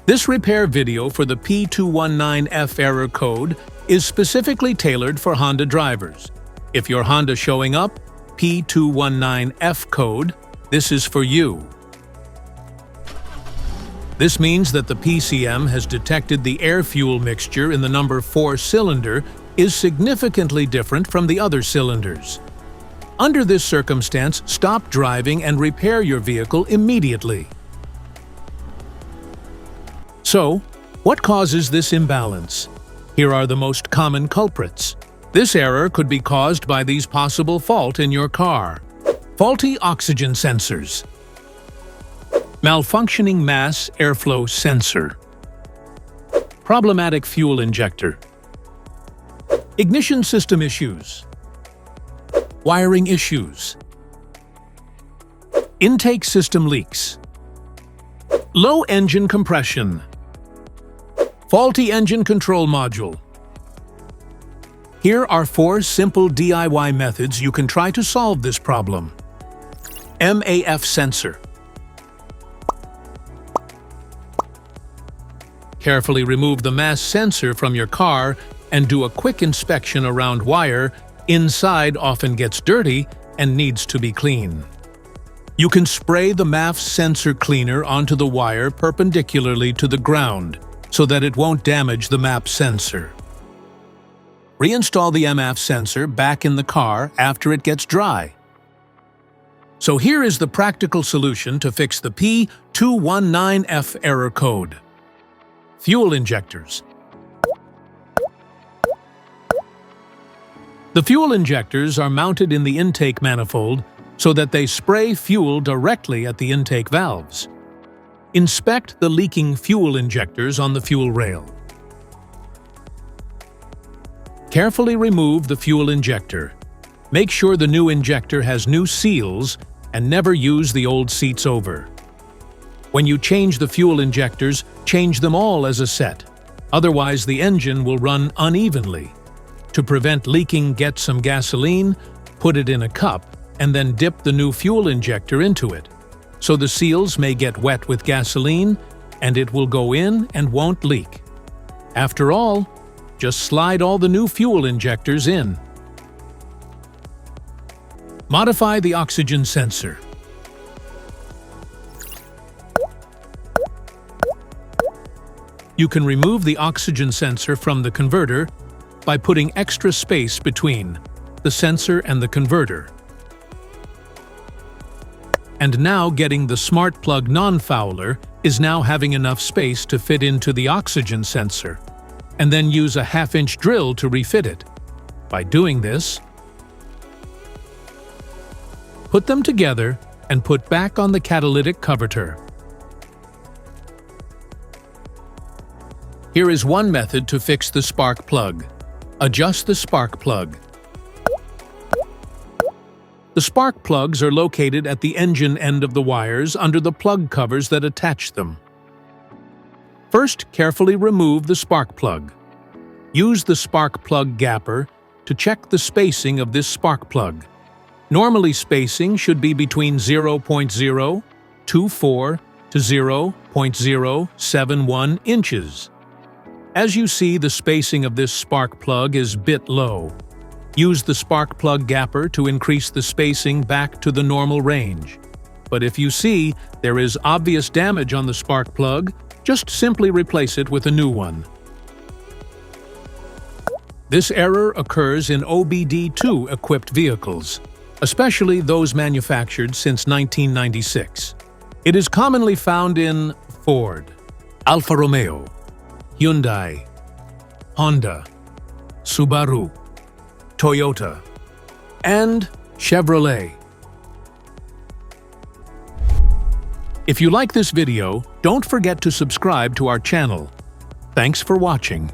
This repair video for the P219F error code is specifically tailored for Honda drivers. If your Honda showing up P219F code, this is for you. This means that the PCM has detected the air-fuel mixture in the number 4 cylinder is significantly different from the other cylinders. Under this circumstance, stop driving and repair your vehicle immediately. So, what causes this imbalance? Here are the most common culprits. This error could be caused by these possible faults in your car. Faulty oxygen sensors. Malfunctioning mass airflow sensor. Problematic fuel injector. Ignition system issues. Wiring issues. Intake system leaks. Low engine compression. Faulty engine control module. Here are 4 simple DIY methods you can try to solve this problem. MAF Sensor. Carefully remove the mass sensor from your car and do a quick inspection around wire. Inside often gets dirty and needs to be cleaned. You can spray the MAF sensor cleaner onto the wire perpendicularly to the ground so that it won't damage the MAF sensor. Reinstall the MAF sensor back in the car after it gets dry. So here is the practical solution to fix the P219F error code. Fuel injectors. The fuel injectors are mounted in the intake manifold so that they spray fuel directly at the intake valves. Inspect the leaking fuel injectors on the fuel rail. Carefully remove the fuel injector. Make sure the new injector has new seals and never use the old seats over. When you change the fuel injectors, change them all as a set. Otherwise, the engine will run unevenly. To prevent leaking, get some gasoline, put it in a cup, and then dip the new fuel injector into it. So the seals may get wet with gasoline, and it will go in and won't leak. After all, just slide all the new fuel injectors in. Modify the oxygen sensor. You can remove the oxygen sensor from the converter by putting extra space between the sensor and the converter. And now getting the smart plug non-fouler is now having enough space to fit into the oxygen sensor, and then use a 1/2-inch drill to refit it. By doing this, put them together and put back on the catalytic converter. Here is one method to fix the spark plug. Adjust the spark plug. The spark plugs are located at the engine end of the wires under the plug covers that attach them. First, carefully remove the spark plug. Use the spark plug gapper to check the spacing of this spark plug. Normally, spacing should be between 0.024 to 0.071 inches. As you see, the spacing of this spark plug is a bit low. Use the spark plug gapper to increase the spacing back to the normal range. But if you see there is obvious damage on the spark plug, just simply replace it with a new one. This error occurs in OBD2 equipped vehicles, especially those manufactured since 1996. It is commonly found in Ford, Alfa Romeo, Hyundai, Honda, Subaru, Toyota, and Chevrolet. If you like this video, don't forget to subscribe to our channel. Thanks for watching.